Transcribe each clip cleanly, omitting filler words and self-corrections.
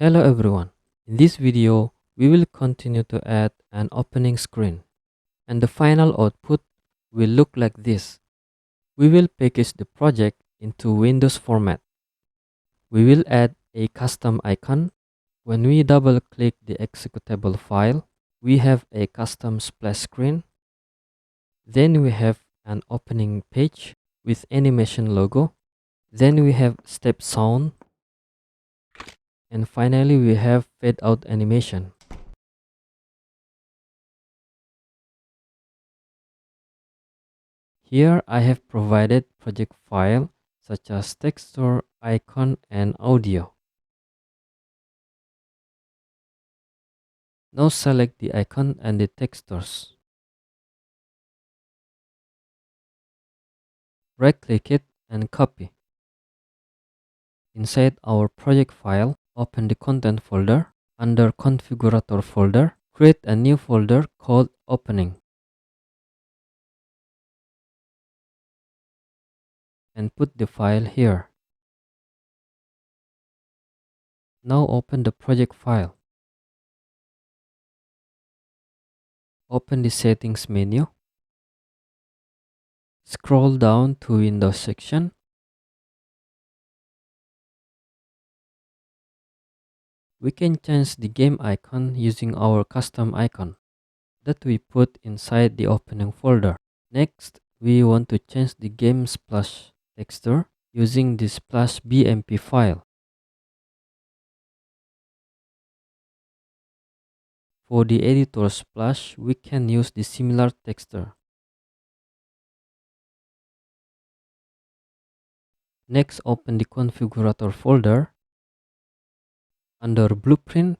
Hello everyone. In this video, we will continue to add an opening screen, and the final output will look like this. We will package the project into Windows format. We will add a custom icon. When we double click the executable file, we have a custom splash screen. Then we have an opening page with animation logo. Then we have step sound. And finally, we have fade out animation. Here I have provided project file such as texture, icon, and audio. Now select the icon and the textures. Right click it and copy. Inside our project file, open the content folder. Under configurator folder, create a new folder called opening. And put the file here. Now open the project file. Open the settings menu. Scroll down to Windows section. We can change the game icon using our custom icon that we put inside the opening folder. Next, we want to change the game splash texture using the splash BMP file. For the editor splash, we can use the similar texture. Next, open the configurator folder. Under blueprint,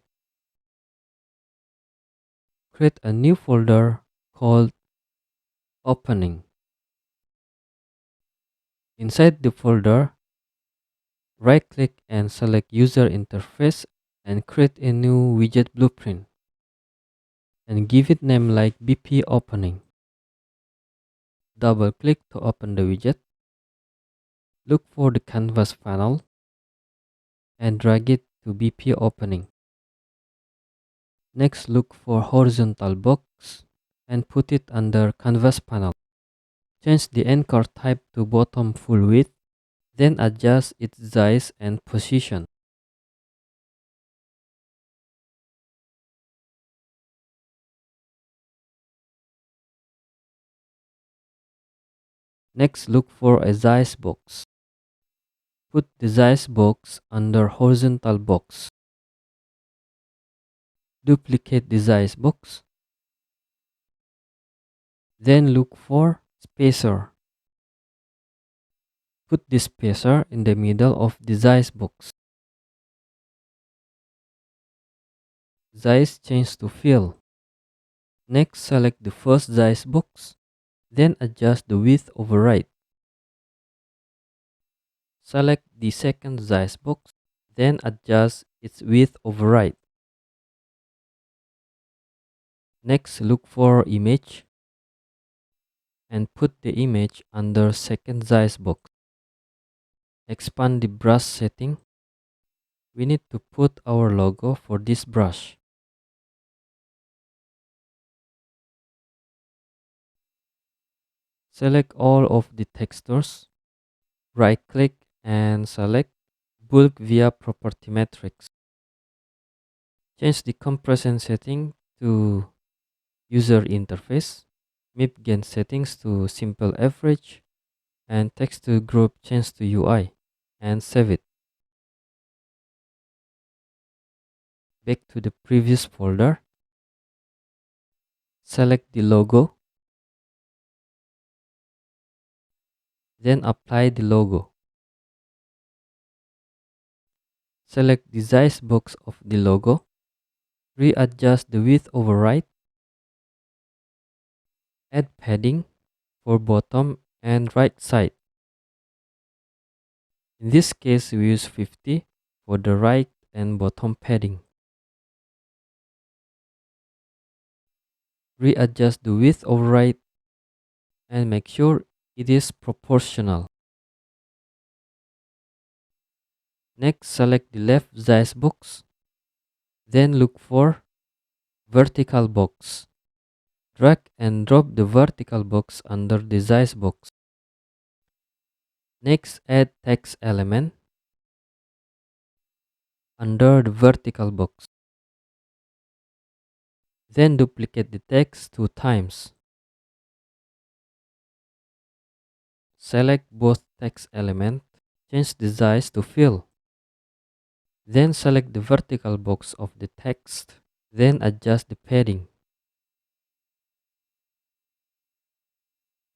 create a new folder called opening. Inside the folder, right click and select user interface and create a new widget blueprint and give it name like BP opening. Double click to open the widget. Look for the canvas panel and drag it to BP opening. Next, look for horizontal box and put it under canvas panel. Change the anchor type to bottom full width, then adjust its size and position. Next, look for a size box. Put the size box under horizontal box. Duplicate the size box. Then look for spacer. Put the spacer in the middle of the size box. Size change to fill. Next, select the first size box. Then adjust the width override. Select the second size box. Then adjust its width override. Next, look for image and put the image under second size box. Expand the brush setting. We need to put our logo for this brush. Select all of the textures. Right click and select bulk via property matrix. Change the compression setting to user interface. MIP gain settings to simple average. And text to group change to UI. And save it. Back to the previous folder. Select the logo. Then apply the logo. Select the size box of the logo. Readjust the width override. Add padding for bottom and right side. In this case, we use 50 for the right and bottom padding. Readjust the width override and make sure it is proportional. Next, select the left size box. Then look for vertical box. Drag and drop the vertical box under the size box. Next, add text element under the vertical box. Then duplicate the text 2 times. Select both text elements. Change the size to fill. Then select the vertical box of the text. Then adjust the padding.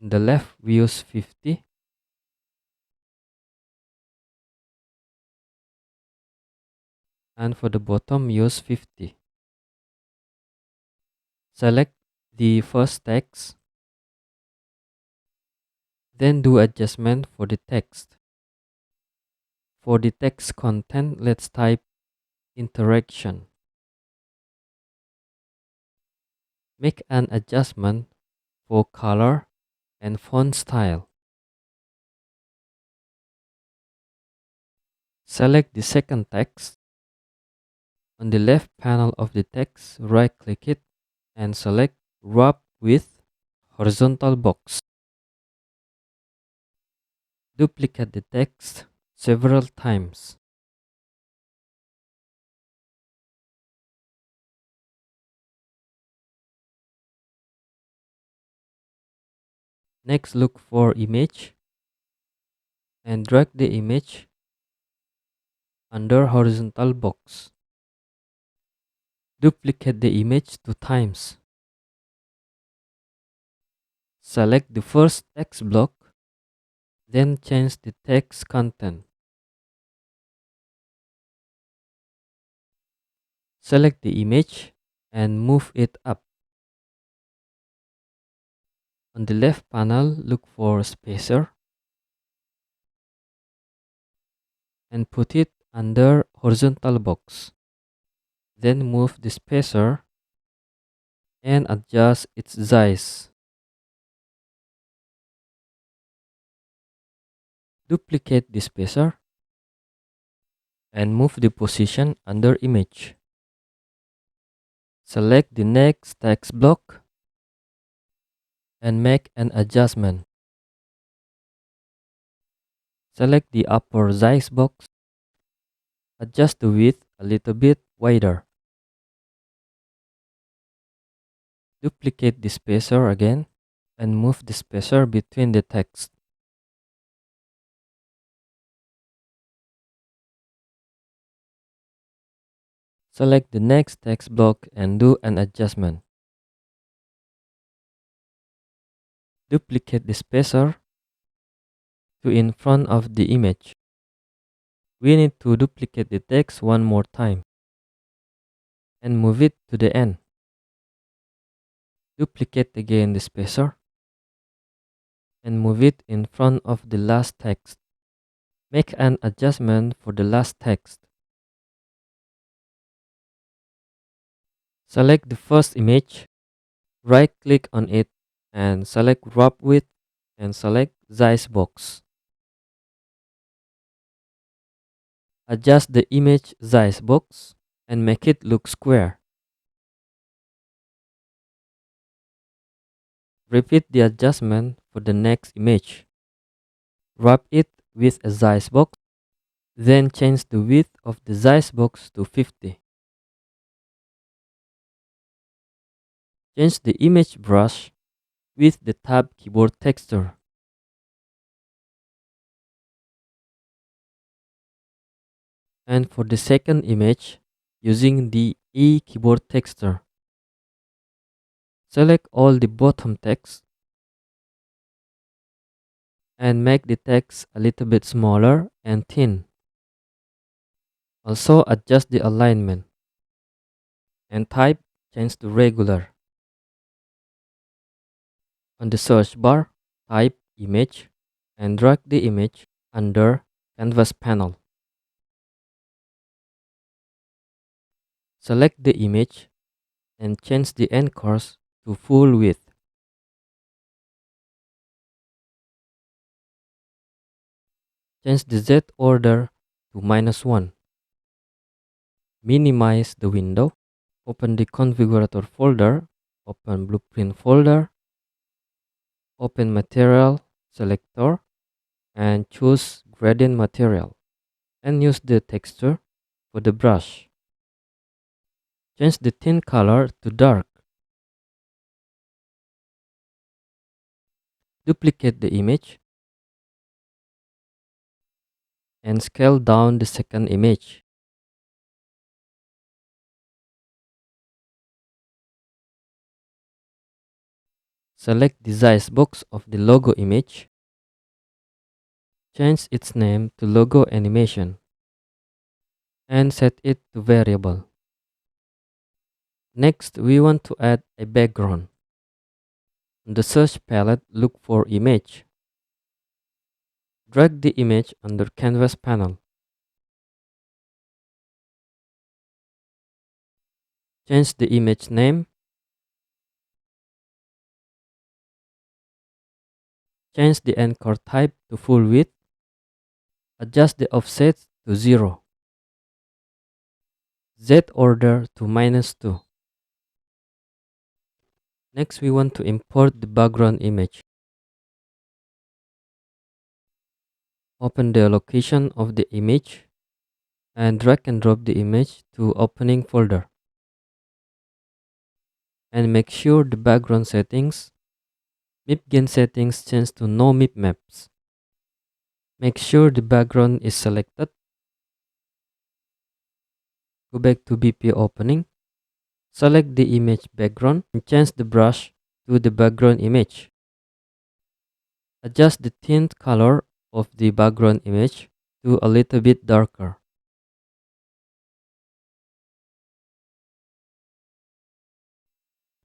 On the left, we use 50. And for the bottom, use 50. Select the first text. Then do adjustment for the text. For the text content, let's type interaction. Make an adjustment for color and font style. Select the second text. On the left panel of the text, right-click it and select Wrap with Horizontal Box. Duplicate the text several times. Next, look for image and drag the image under horizontal box. Duplicate the image 2 times. Select the first text block, then change the text content. Select the image and move it up. On the left panel, look for spacer and put it under horizontal box. Then move the spacer and adjust its size. Duplicate the spacer and move the position under image. Select the next text block and make an adjustment. Select the upper size box. Adjust the width a little bit wider. Duplicate the spacer again and move the spacer between the text. Select the next text block and do an adjustment. Duplicate the spacer to in front of the image. We need to duplicate the text one more time and move it to the end. Duplicate again the spacer and move it in front of the last text. Make an adjustment for the last text. Select the first image, right-click on it and select Wrap With and select Size Box. Adjust the image size box and make it look square. Repeat the adjustment for the next image. Wrap it with a size box, then change the width of the size box to 50. Change the image brush with the tab keyboard texture. And for the second image, using the E keyboard texture, select all the bottom text and make the text a little bit smaller and thin. Also adjust the alignment and type change to regular. On the search bar, type image and drag the image under canvas panel. Select the image and change the anchors to full width. Change the Z order to -1. Minimize the window. Open the configurator folder, open blueprint folder, open material selector and choose gradient material and use the texture for the brush. Change the tint color to dark. Duplicate the image and scale down the second image. Select the size box of the logo image. Change its name to logo animation and set it to variable. Next, we want to add a background. In the search palette, look for image. Drag the image under canvas panel. Change the image name. Change the anchor type to full width. Adjust the offset to 0. Z order to -2. Next, we want to import the background image. Open the location of the image and drag and drop the image to opening folder. And make sure the background settings, MIP gain settings change to no MIP maps. Make sure the background is selected. Go back to BP opening. Select the image background and change the brush to the background image. Adjust the tint color of the background image to a little bit darker.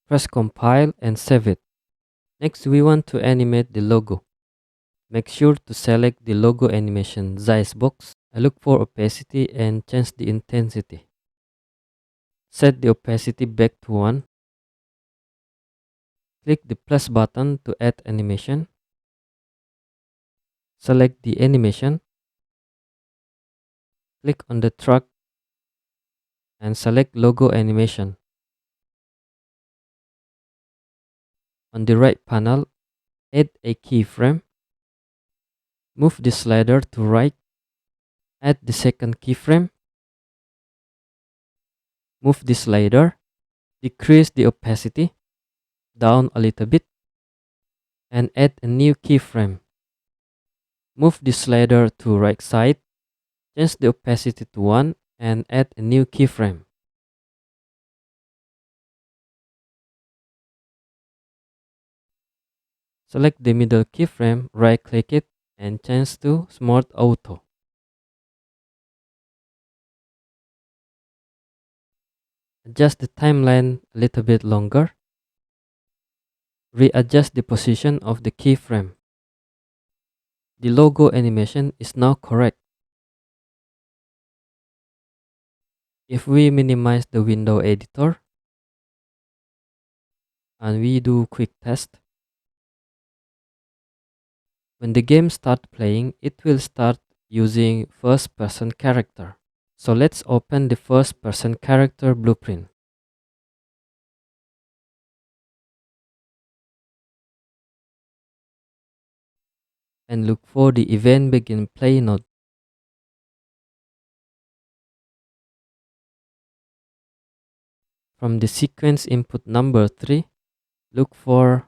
Press compile and save it. Next, we want to animate the logo. Make sure to select the logo animation size box. I look for opacity and change the intensity. Set the opacity back to 1. Click the plus button to add animation. Select the animation. Click on the track and select logo animation. On the right panel, add a keyframe. Move the slider to right. Add the second keyframe. Move the slider. Decrease the opacity down a little bit and add a new keyframe. Move the slider to right side. Change the opacity to 1 and add a new keyframe. Select the middle keyframe, right click it and change to Smart Auto. Adjust the timeline a little bit longer. Readjust the position of the keyframe. The logo animation is now correct. If we minimize the window editor and we do quick test, when the game starts playing, it will start using first person character. So let's open the first person character blueprint. And look for the event begin play node. From the sequence input number 3, look for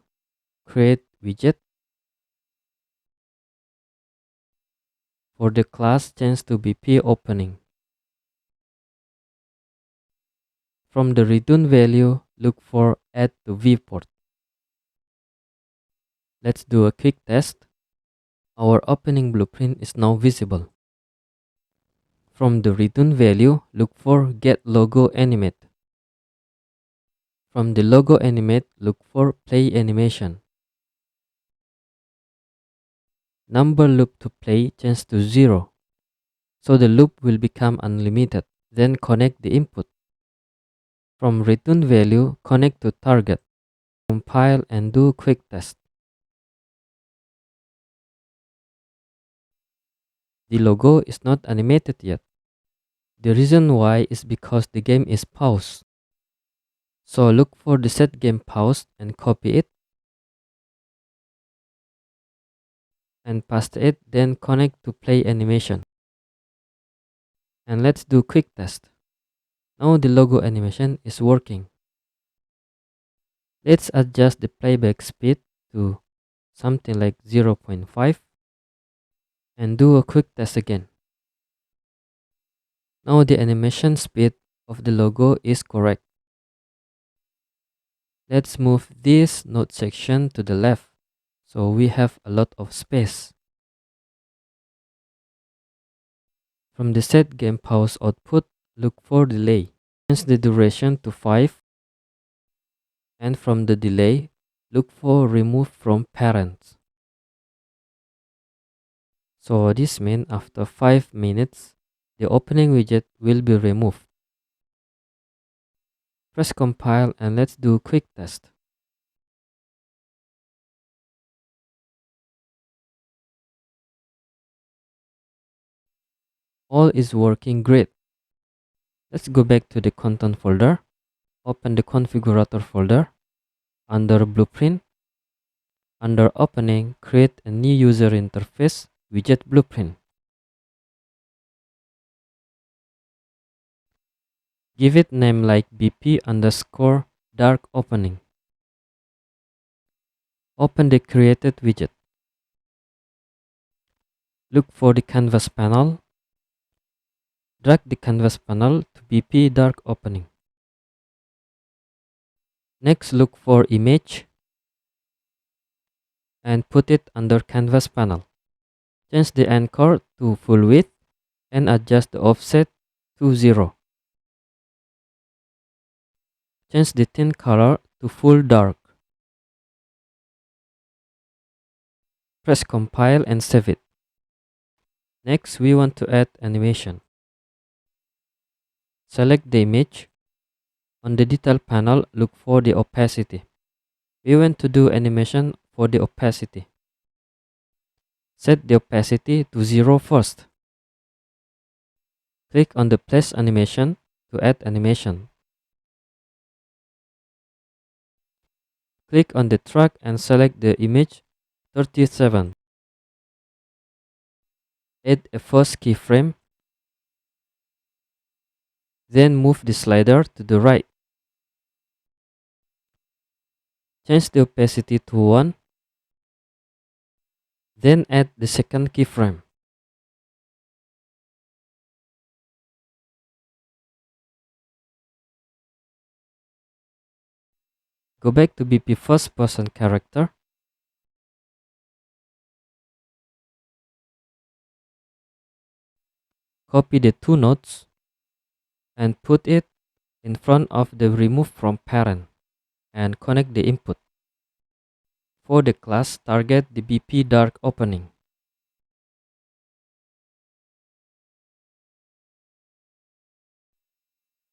create widget. For the class, change to BP opening. From the return value, look for add to viewport. Let's do a quick test. Our opening blueprint is now visible. From the return value, look for get logo animate. From the logo animate, look for play animation. Number loop to play change to 0. So the loop will become unlimited. Then connect the input. From return value, connect to target. Compile and do quick test. The logo is not animated yet. The reason why is because the game is paused. So look for the set game pause and copy it and paste it, then connect to play animation. And let's do quick test. Now the logo animation is working. Let's adjust the playback speed to something like 0.5 and do a quick test again. Now the animation speed of the logo is correct. Let's move this node section to the left so we have a lot of space. From the set game pause output, look for delay. Change the duration to 5, and from the delay, look for remove from parent. So this means after 5 minutes, the opening widget will be removed. Press compile and let's do quick test. All is working great. Let's go back to the content folder. Open the configurator folder. Under blueprint, under opening, create a new user interface widget blueprint. Give it name like BP underscore dark opening. Open the created widget. Look for the canvas panel. Drag the canvas panel to BP dark opening. Next, look for image and put it under canvas panel. Change the anchor to full width and adjust the offset to 0. Change the tint color to full dark. Press compile and save it. Next, we want to add animation. Select the image. On the detail panel, look for the opacity. We want to do animation for the opacity. Set the opacity to 0 first. Click on the place animation to add animation. Click on the track and select the image 37. Add a first keyframe. Then move the slider to the right. Change the opacity to 1. Then add the second keyframe. Go back to BP first person character. Copy the two nodes and put it in front of the remove from parent and connect the input. For the class, target the BP dark opening.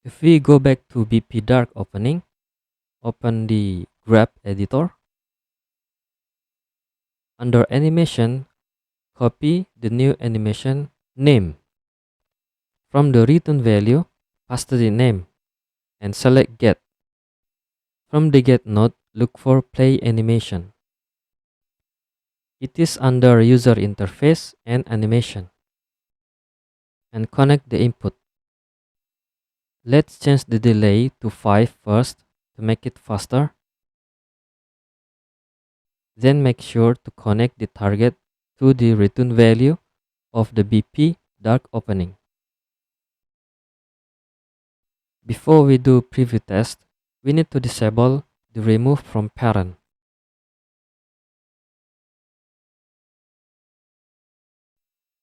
If we go back to BP dark opening, open the graph editor. Under animation, copy the new animation name. From the return value, paste the name and select get. From the get node, look for play animation. It is under user interface and animation. And connect the input. Let's change the delay to 5 first to make it faster. Then make sure to connect the target to the return value of the BP dark opening. Before we do preview test, we need to disable the remove from parent.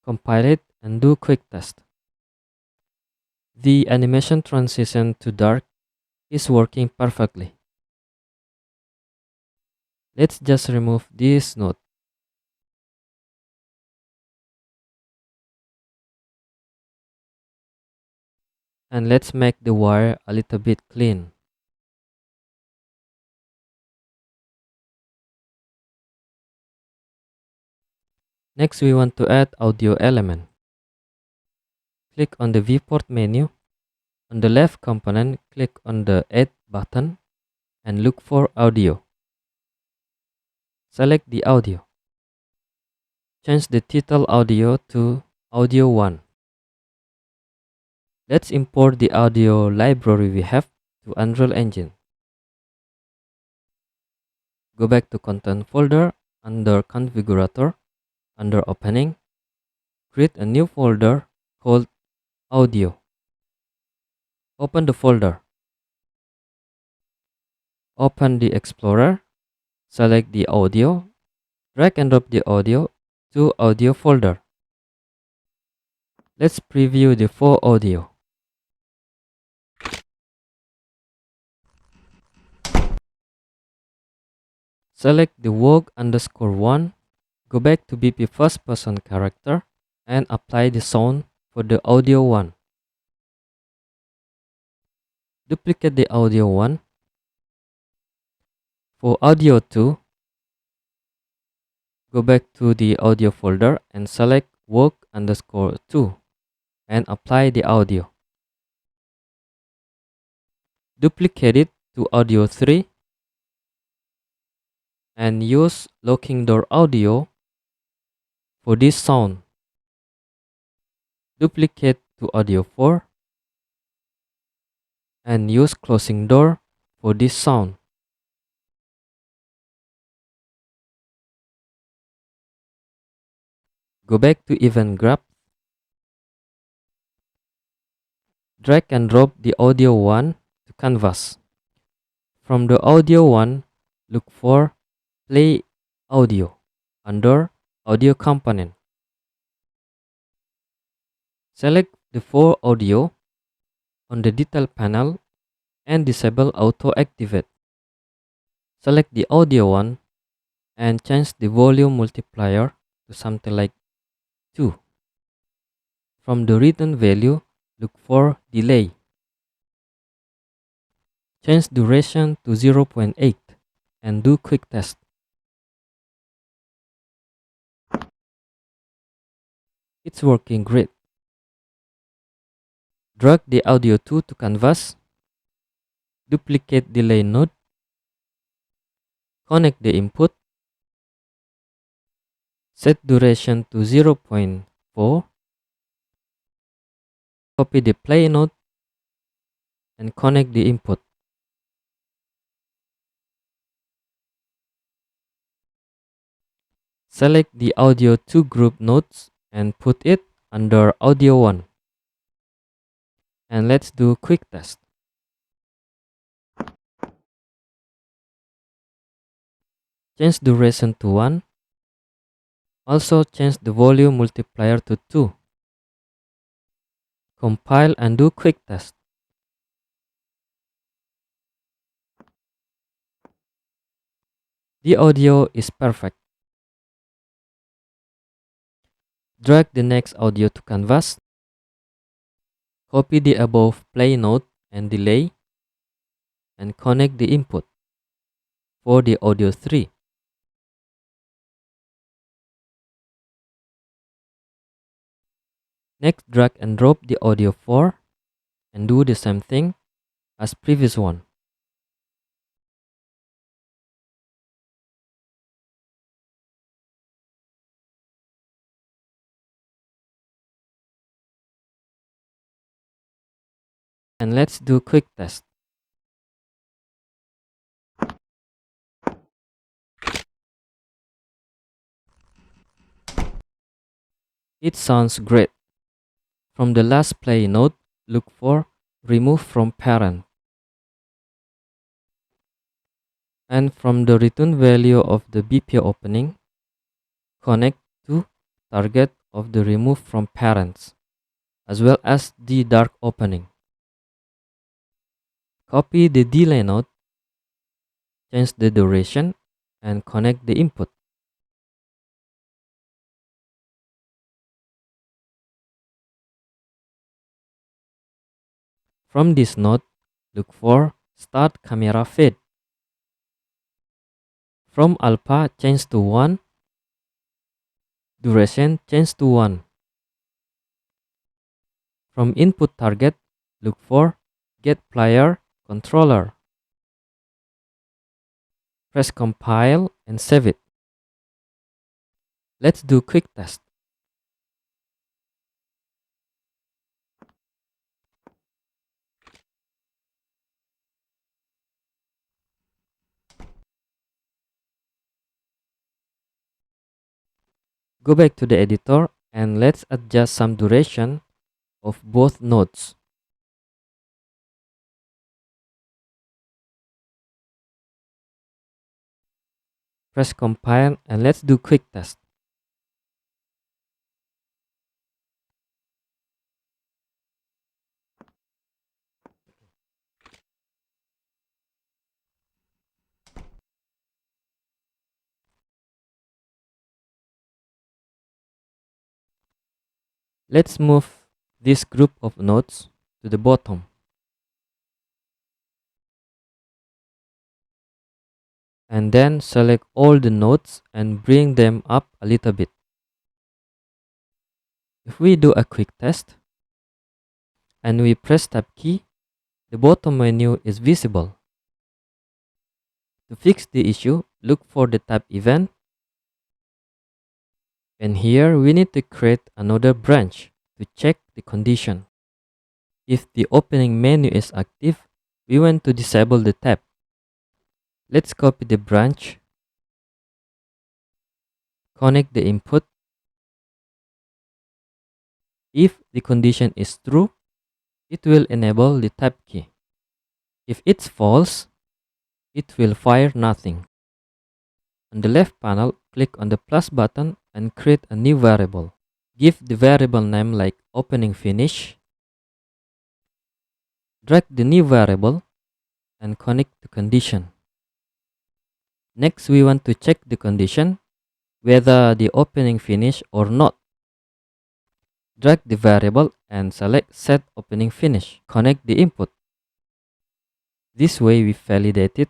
Compile it and do quick test. The animation transition to dark is working perfectly. Let's just remove this node. And let's make the wire a little bit clean. Next, we want to add audio element. click on the viewport menu. On the left component, click on the Add button and look for Audio. Select the audio. Change the title audio to Audio 1. Let's import the audio library we have to Unreal Engine. Go back to Content folder under Configurator, under Opening. Create a new folder called Audio. Open the folder. Open the Explorer. Select the audio. Drag and drop the audio to Audio folder. Let's preview the full audio. Select the work_1. Go back to BP first person character and apply the sound for the audio 1. Duplicate the audio 1. For audio 2, go back to the audio folder and select work_2 and apply the audio. Duplicate it to audio 3 and use locking door audio for this sound. Duplicate to audio 4 and use closing door for this sound. Go back to Event Graph. Drag and drop the audio 1 to canvas. From the audio 1, look for Play Audio under Audio component. Select the full audio on the Detail panel and disable Auto Activate. Select the audio 1 and change the volume multiplier to something like 2. From the return value, look for Delay. Change duration to 0.8 and do quick test. It's working great. Drag the audio 2 to canvas. Duplicate delay node. Connect the input. Set duration to 0.4. Copy the play node and connect the input. Select the audio 2 group nodes and put it under audio 1. And let's do quick test. Change duration to 1. Also change the volume multiplier to 2. Compile and do quick test. The audio is perfect. Drag the next audio to canvas. Copy the above play node and delay and connect the input for the audio 3. Next, drag and drop the audio 4 and do the same thing as previous one. And let's do quick test. It sounds great. From the last play node, look for Remove from Parent. And from the return value of the BPO opening, connect to target of the Remove from Parents, as well as the dark opening. Copy the delay node, change the duration, and connect the input. From this node, look for Start Camera Fade. From alpha, change to 1. Duration, change to 1. From input target, look for get player controller. Press compile and save it. Let's do quick test. Go back to the editor and let's adjust some duration of both nodes. Press compile and let's do quick test. Let's move this group of nodes to the bottom. And then select all the nodes and bring them up a little bit. If we do a quick test and we press tab key, the bottom menu is visible. To fix the issue, look for the tab event. And here we need to create another branch to check the condition. If the opening menu is active, we want to disable the tab. Let's copy the branch, connect the input. If the condition is true, it will enable the tab key. If it's false, it will fire nothing. On the left panel, click on the plus button and create a new variable. Give the variable name like opening finish. Drag the new variable and connect the condition. Next, we want to check the condition, whether the opening finish or not. Drag the variable and select set opening finish. Connect the input. This way we validate it.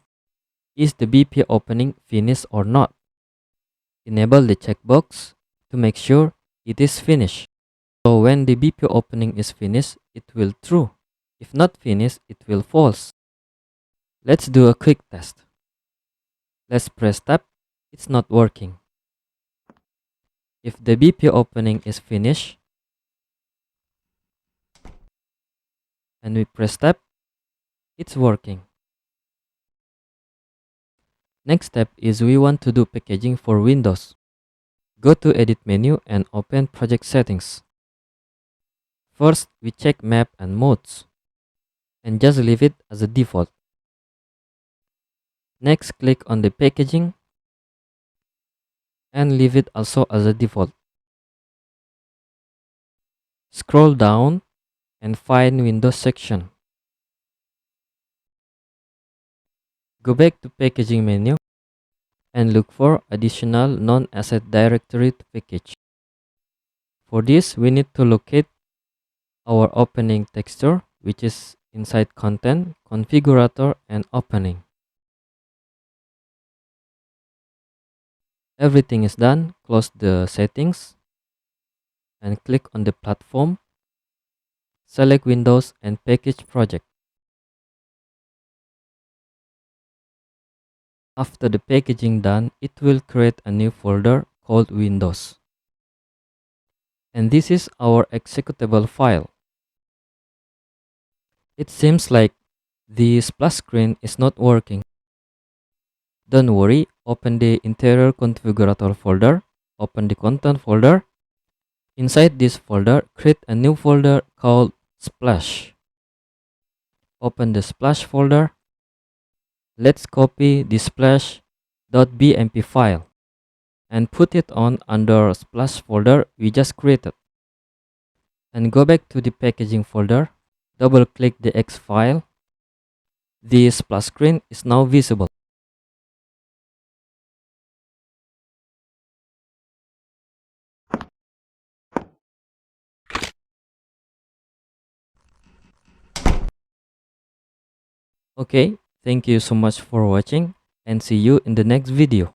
Is the BP opening finished or not? Enable the checkbox to make sure it is finished. So when the BP opening is finished, it will true. If not finished, it will false. Let's do a quick test. Let's press tab. It's not working. If the BP opening is finished and we press tab, it's working. Next step is we want to do packaging for Windows. Go to edit menu and open project settings. First, we check map and modes and just leave it as a default. Next, click on the packaging and leave it also as a default. Scroll down and find Windows section. Go back to packaging menu and look for additional non-asset directory to package. For this, we need to locate our opening texture, which is inside content, configurator, and opening. Everything is done. Close the settings and click on the platform. Select Windows and package project. After the packaging done, it will create a new folder called Windows. And this is our executable file. It seems like the Splashscreen is not working. Don't worry, open the interior configurator folder, open the content folder. Inside this folder, create a new folder called Splash. Open the Splash folder. Let's copy the splash.bmp file and put it on under Splash folder we just created. And go back to the packaging folder, double click the X file. The Splashscreen is now visible. Okay, thank you so much for watching and see you in the next video.